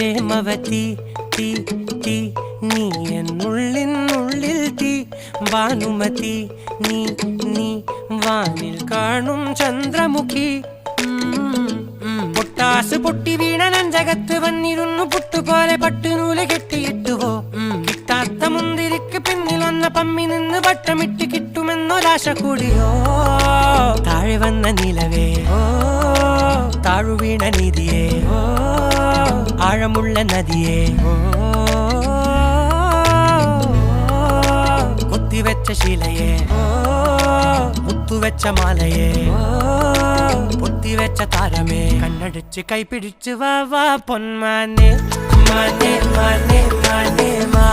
പ്രേമവതി തീ തീ നീ എന്നുള്ളിൽ തീ ഭാനുമതി നീ നീ വാനിൽ കാണും ചന്ദ്രമുഖി പൊട്ടാസ് പൊട്ടി വീണ നെഞ്ചകത്ത് വന്നിരുന്നു പുട്ടുപോലെ പട്ടുനൂല് കെട്ടിയിട്ടുവോ കിട്ടാത്ത മുന്തിരിക്ക് പിന്നിൽ വന്ന പമ്മി നിന്ന് വട്ടമിട്ട് കിട്ടുമെന്നൊരാശ കൂടിയോ താഴെ വന്ന നിലവേ താഴു വീണ നിധിയേ ആഴമുള്ള നദിയേ കൊത്തിവെച്ച ശിലയേ മുത്തുവെച്ച മാലയേ പൊത്തിവെച്ച താരമേ കണ്ണടിച്ച് കൈപിടിച്ച് വാ വാ പൊന്മാനെ മാനേ മാനേ മാനേ മാ